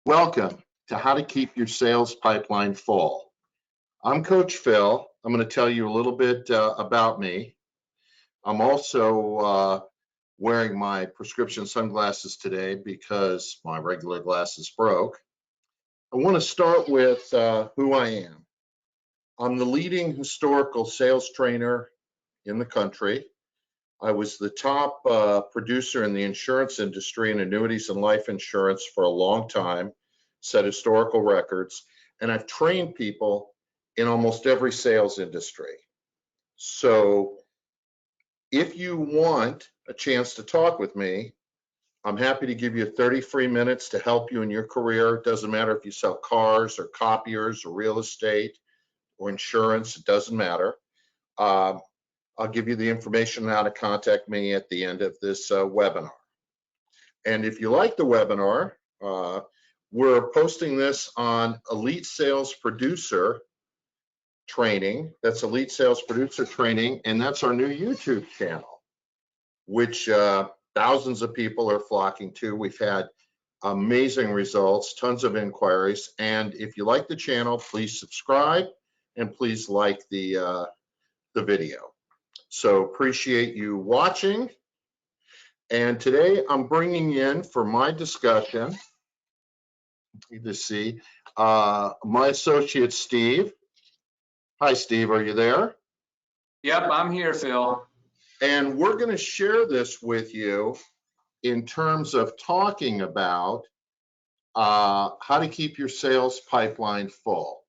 Welcome to How to Keep Your Sales Pipeline Full. I'm Coach Phil. I'm going to tell you a little bit about me. I'm also wearing my prescription sunglasses today because my regular glasses broke. I want to start with who I am. I'm the leading historical sales trainer in the country. I was the top producer in the insurance industry and annuities and life insurance for a long time, set historical records, and I've trained people in almost every sales industry. So if you want a chance to talk with me, I'm happy to give you 30 free minutes to help you in your career. It doesn't matter if you sell cars or copiers or real estate or insurance, it doesn't matter. I'll give you the information on how to contact me at the end of this webinar. And if you like the webinar, we're posting this on Elite Sales Producer Training. That's Elite Sales Producer Training, and that's our new YouTube channel, which thousands of people are flocking to. We've had amazing results, tons of inquiries. And if you like the channel, please subscribe and please like the video. So appreciate you watching. And today I'm bringing in for my discussion, my associate, Steve. Hi, Steve, are you there? Yep, I'm here, Phil. And we're going to share this with you in terms of talking about how to keep your sales pipeline full.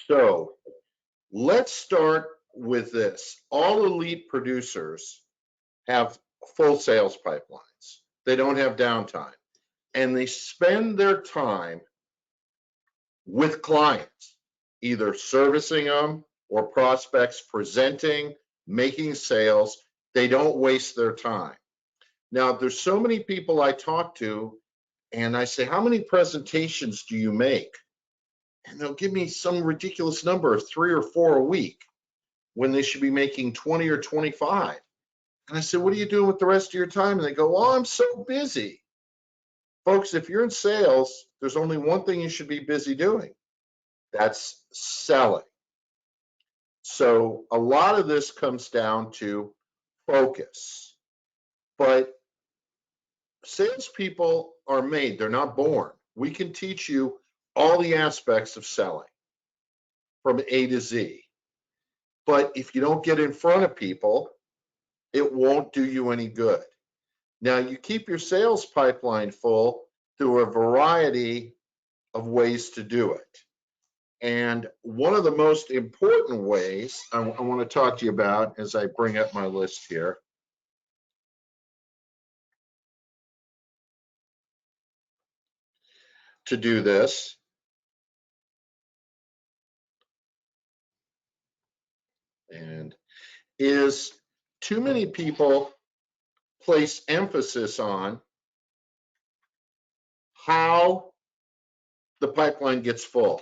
So let's start with this. All elite producers have full sales pipelines. They don't have downtime. And they spend their time with clients, either servicing them or prospects, presenting, making sales. They don't waste their time. Now, there's so many people I talk to, and I say, how many presentations do you make? And they'll give me some ridiculous number of 3 or 4 a week when they should be making 20 or 25. And I said, what are you doing with the rest of your time? And they go, well, I'm so busy. Folks, if you're in sales, there's only one thing you should be busy doing. That's selling. So a lot of this comes down to focus. But salespeople are made, they're not born. We can teach you all the aspects of selling from A to Z. But if you don't get in front of people, it won't do you any good. Now, you keep your sales pipeline full through a variety of ways to do it. And one of the most important ways I want to talk to you about as I bring up my list here to do this and is too many people place emphasis on how the pipeline gets full.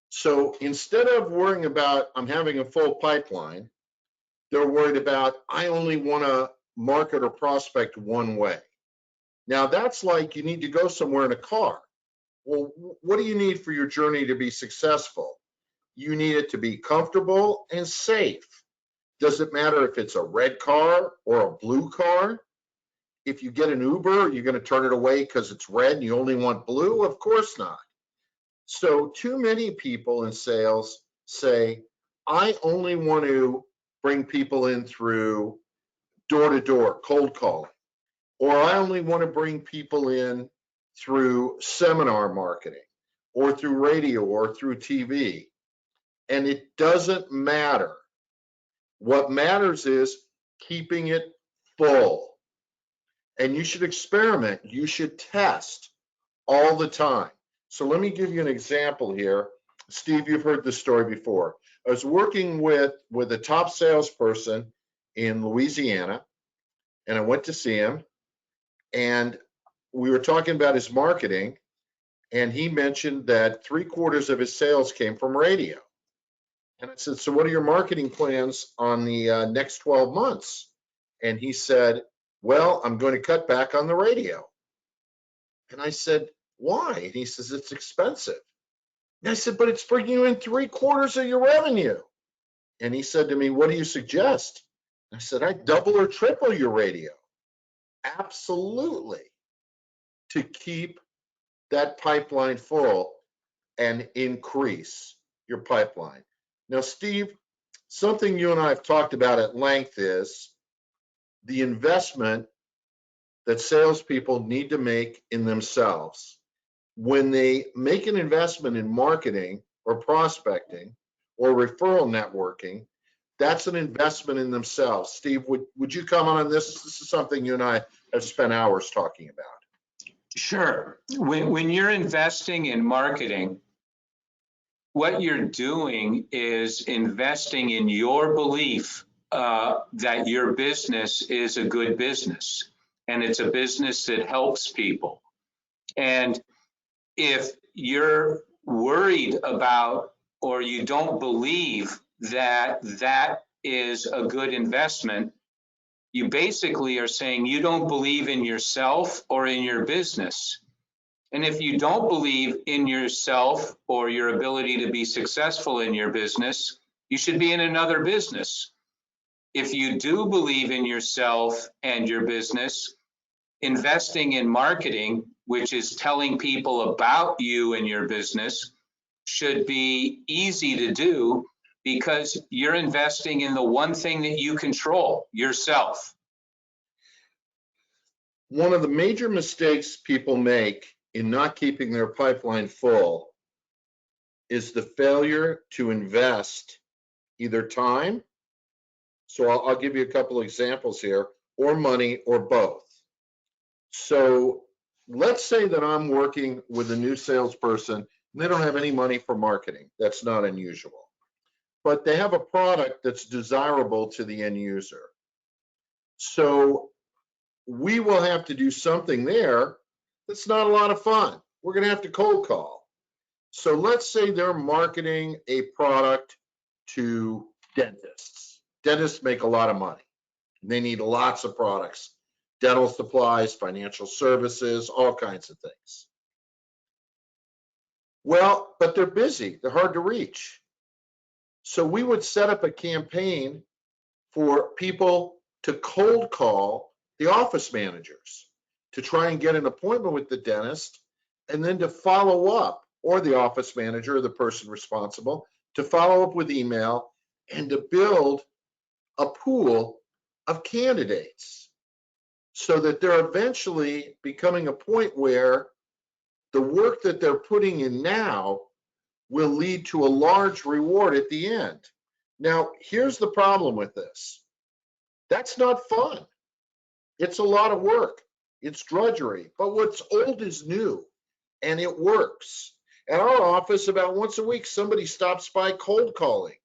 So instead of worrying about I'm having a full pipeline, they're worried about I only want to market or prospect one way. Now that's like you need to go somewhere in a car. Well, what do you need for your journey to be successful? You need it to be comfortable and safe. Doesn't matter if it's a red car or a blue car. If you get an Uber, you're going to turn it away because it's red and you only want blue? Of course not. So too many people in sales say, I only want to bring people in through door-to-door, cold calling, or I only want to bring people in through seminar marketing, or through radio, or through TV. And it doesn't matter. What matters is keeping it full. And you should experiment. You should test all the time. So let me give you an example here. Steve, you've heard this story before. I was working with a top salesperson in Louisiana, and I went to see him, and we were talking about his marketing, and he mentioned that 3/4 of his sales came from radio. And I said, so what are your marketing plans on the next 12 months? And he said, well, I'm going to cut back on the radio. And I said, Why? And he says, it's expensive. And I said, but it's bringing you in 3/4 of your revenue. And he said to me, what do you suggest? I said, I double or triple your radio. Absolutely. To keep that pipeline full and increase your pipeline. Now, Steve, something you and I have talked about at length is the investment that salespeople need to make in themselves. When they make an investment in marketing or prospecting or referral networking, that's an investment in themselves. Steve, would you comment on this? This is something you and I have spent hours talking about. Sure. When you're investing in marketing, what you're doing is investing in your belief that your business is a good business and it's a business that helps people. And if you're worried about or you don't believe that that is a good investment, you basically are saying you don't believe in yourself or in your business. And if you don't believe in yourself or your ability to be successful in your business, you should be in another business. If you do believe in yourself and your business, investing in marketing, which is telling people about you and your business, should be easy to do because you're investing in the one thing that you control, yourself. One of the major mistakes people make in not keeping their pipeline full is the failure to invest either time, so I'll give you a couple of examples here, or money, or both. So let's say that I'm working with a new salesperson and they don't have any money for marketing. That's not unusual. But they have a product that's desirable to the end user. So we will have to do something there that's not a lot of fun. We're going to have to cold call. So let's say they're marketing a product to dentists. Dentists make a lot of money. They need lots of products, dental supplies, financial services, all kinds of things. Well, but they're busy. They're hard to reach. So we would set up a campaign for people to cold call the office managers to try and get an appointment with the dentist, and then to follow up, or the office manager or the person responsible, to follow up with email and to build a pool of candidates so that they're eventually becoming a point where the work that they're putting in now will lead to a large reward at the end. Now, here's the problem with this. That's not fun. It's a lot of work. It's drudgery. But what's old is new, and it works. At our office, about once a week, somebody stops by cold calling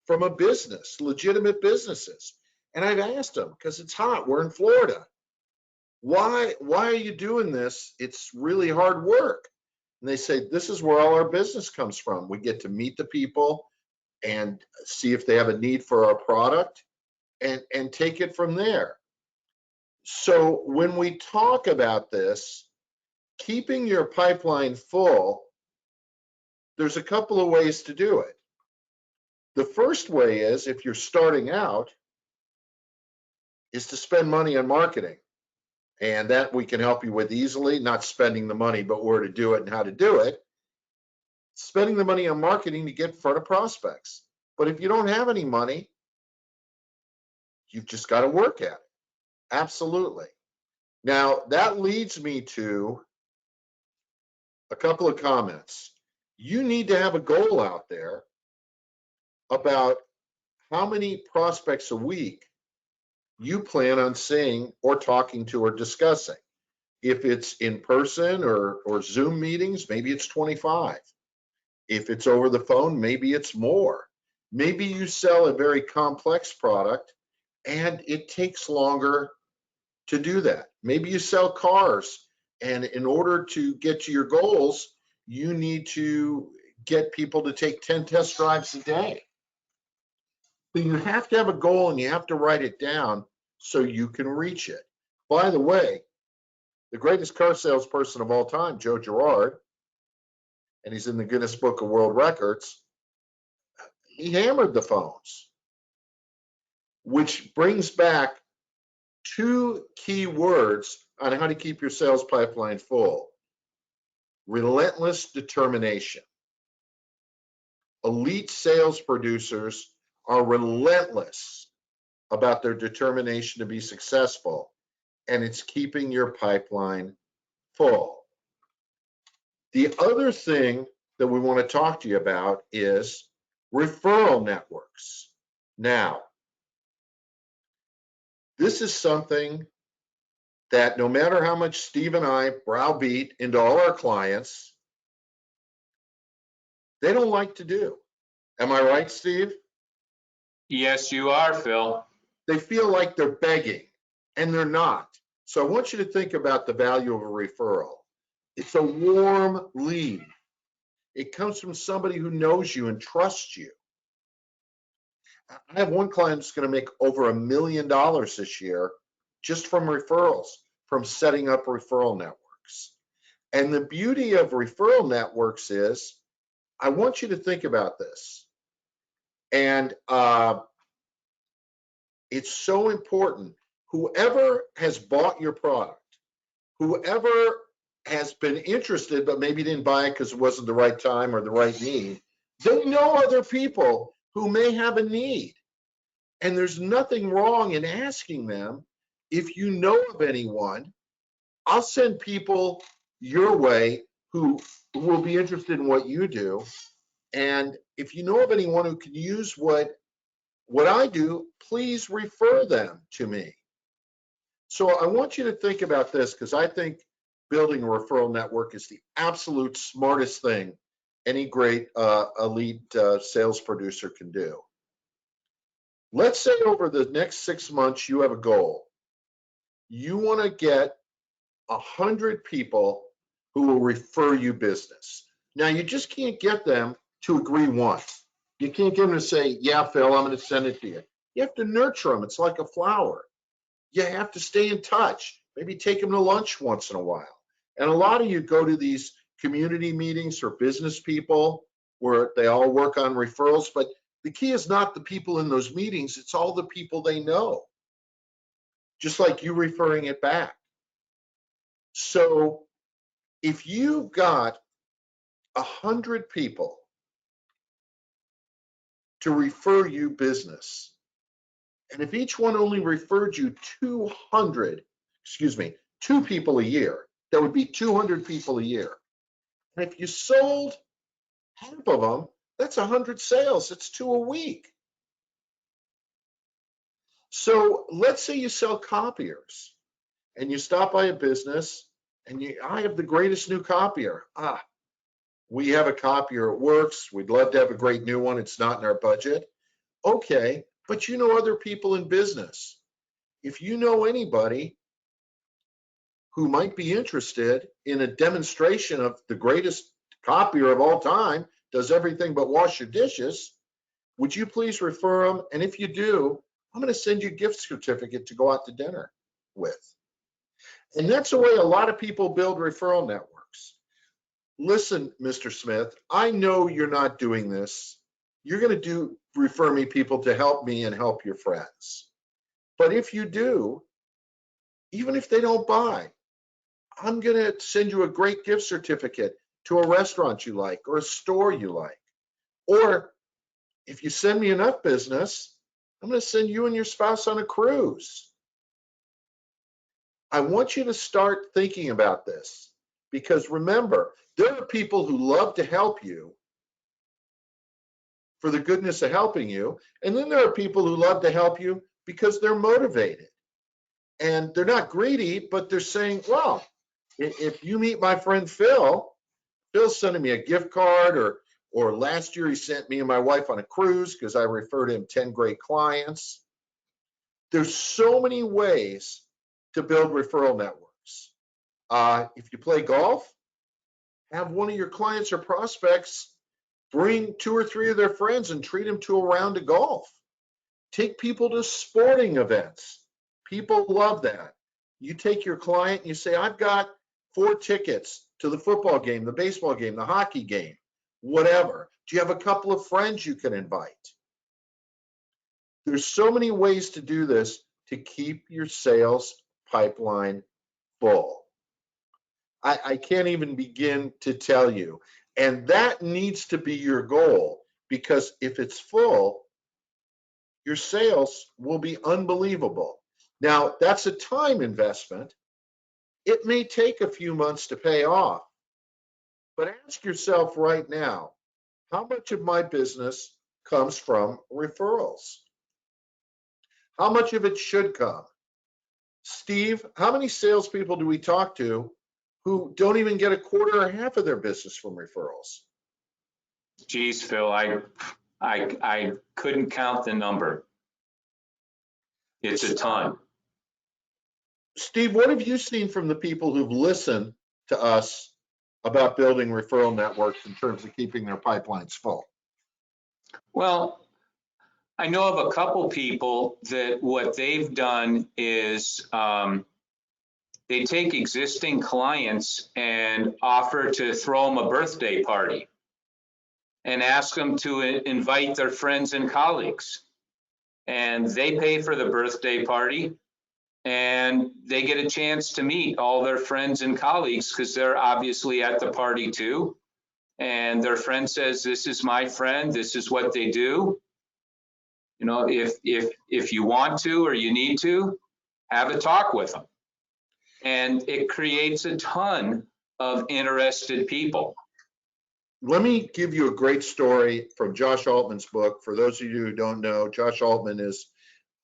from a business, legitimate businesses. And I've asked them, because it's hot, we're in Florida. Why are you doing this? It's really hard work. And they say, this is where all our business comes from. We get to meet the people and see if they have a need for our product and take it from there. So when we talk about this, keeping your pipeline full, there's a couple of ways to do it. The first way is, if you're starting out, is to spend money on marketing. And that we can help you with easily, not spending the money, but where to do it and how to do it. Spending the money on marketing to get in front of prospects. But if you don't have any money, you've just got to work at it. Absolutely. Now, that leads me to a couple of comments. You need to have a goal out there about how many prospects a week you plan on seeing or talking to or discussing. If it's in person or Zoom meetings, maybe it's 25. If it's over the phone, maybe it's more. Maybe you sell a very complex product and it takes longer to do that. Maybe you sell cars, and in order to get to your goals, you need to get people to take 10 test drives a day. But you have to have a goal and you have to write it down so you can reach it. By the way, The greatest car salesperson of all time, Joe Girard, and he's in the Guinness Book of World Records, he hammered the phones, which brings back two key words on how to keep your sales pipeline full. Relentless determination. Elite sales producers are relentless about their determination to be successful, and it's keeping your pipeline full. The other thing that we want to talk to you about is referral networks. Now, this is something that no matter how much Steve and I browbeat into all our clients, they don't like to do. Am I right, Steve? Yes, you are, Phil. They feel like they're begging, and they're not. So I want you to think about the value of a referral. It's a warm lead. It comes from somebody who knows you and trusts you. I have one client that's going to make over $1 million this year just from referrals, from setting up referral networks. And the beauty of referral networks is, I want you to think about this. And it's so important. Whoever has bought your product, whoever has been interested but maybe didn't buy it because it wasn't the right time or the right need, they know other people who may have a need. And there's nothing wrong in asking them, if you know of anyone, I'll send people your way who will be interested in what you do. And if you know of anyone who can use what I do, please refer them to me. So I want you to think about this, because I think building a referral network is the absolute smartest thing any great elite sales producer can do. Let's say over the next 6 months, you have a goal. You want to get 100 people who will refer you business. Now, you just can't get them to agree once. You can't get them to say, yeah, Phil, I'm going to send it to you. You have to nurture them. It's like a flower. You have to stay in touch. Maybe take them to lunch once in a while. And a lot of you go to these community meetings for business people where they all work on referrals, but the key is not the people in those meetings, it's all the people they know, just like you referring it back. So if you've got 100 people to refer you business, and if each one only referred you 2 people a year, that would be 200 people a year. And if you sold half of them, that's 100 sales. It's 2 a week. So let's say you sell copiers and you stop by a business and I have the greatest new copier. We have a copier, it works. We'd love to have a great new one. It's not in our budget. Okay, but you know other people in business. If you know anybody who might be interested in a demonstration of the greatest copier of all time, does everything but wash your dishes, would you please refer them? And if you do, I'm going to send you a gift certificate to go out to dinner with. And that's the way a lot of people build referral networks. Listen, Mr. Smith, I know you're not doing this. You're going to refer me people to help me and help your friends. But if you do, even if they don't buy, I'm going to send you a great gift certificate to a restaurant you like or a store you like. Or if you send me enough business, I'm going to send you and your spouse on a cruise. I want you to start thinking about this, because remember, there are people who love to help you for the goodness of helping you. And then there are people who love to help you because they're motivated. And they're not greedy, but they're saying, well, if you meet my friend Phil's sending me a gift card, or last year he sent me and my wife on a cruise because I referred him 10 great clients. There's so many ways to build referral networks. If you play golf, have one of your clients or prospects bring 2 or 3 of their friends and treat them to a round of golf. Take people to sporting events. People love that. You take your client and you say, I've got 4 tickets to the football game, the baseball game, the hockey game, whatever. Do you have a couple of friends you can invite? There's so many ways to do this to keep your sales pipeline full. I can't even begin to tell you. And that needs to be your goal, because if it's full, your sales will be unbelievable. Now, that's a time investment. It may take a few months to pay off, but ask yourself right now, how much of my business comes from referrals? How much of it should come? Steve, how many salespeople do we talk to who don't even get a quarter or half of their business from referrals? Geez, Phil, I couldn't count the number. It's a ton. Steve, what have you seen from the people who've listened to us about building referral networks in terms of keeping their pipelines full? Well, I know of a couple people that what they've done is they take existing clients and offer to throw them a birthday party and ask them to invite their friends and colleagues. And they pay for the birthday party, and they get a chance to meet all their friends and colleagues because they're obviously at the party too. And their friend says, this is my friend, this is what they do. You know, if you want to or you need to, have a talk with them. And it creates a ton of interested people. Let me give you a great story from Josh Altman's book. For those of you who don't know, Josh Altman is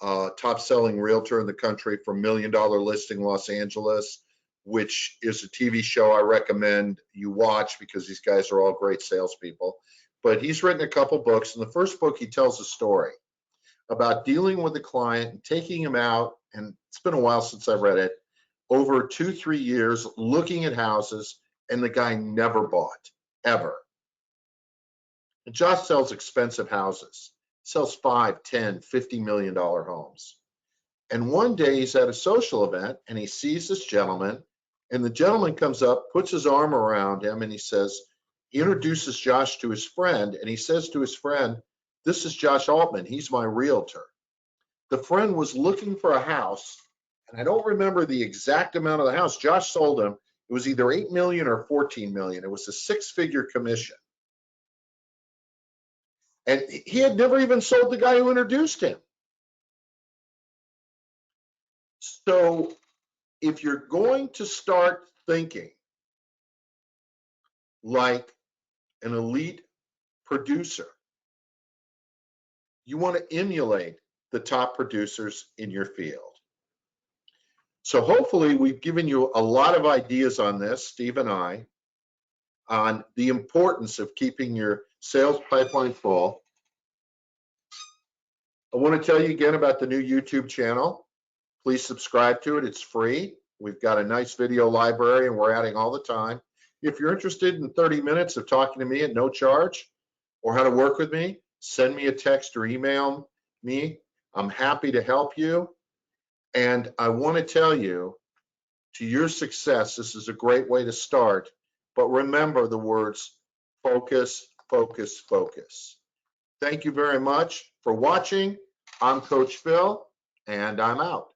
a top-selling realtor in the country for $1 Million Listing Los Angeles, which is a TV show I recommend you watch because these guys are all great salespeople. But he's written a couple books. In the first book, he tells a story about dealing with a client and taking him out, and it's been a while since I read it, over 2-3 years looking at houses, and the guy never bought, ever. And Josh sells expensive houses, sells $5, $10, $50 million homes. And one day he's at a social event and he sees this gentleman, and the gentleman comes up, puts his arm around him, and he introduces Josh to his friend, and he says to his friend, this is Josh Altman, he's my realtor. The friend was looking for a house, and I don't remember the exact amount of the house. Josh sold him. It was either 8 million or 14 million. It was a 6-figure commission. And he had never even sold the guy who introduced him. So if you're going to start thinking like an elite producer, you want to emulate the top producers in your field. So hopefully we've given you a lot of ideas on this, Steve and I, on the importance of keeping your sales pipeline full. I want to tell you again about the new YouTube channel. Please subscribe to it. It's free. We've got a nice video library, and we're adding all the time. If you're interested in 30 minutes of talking to me at no charge, or how to work with me, send me a text or email me. I'm happy to help you. And I want to tell you, to your success, this is a great way to start. But remember the words focus, focus, focus. Thank you very much for watching. I'm Coach Phil, and I'm out.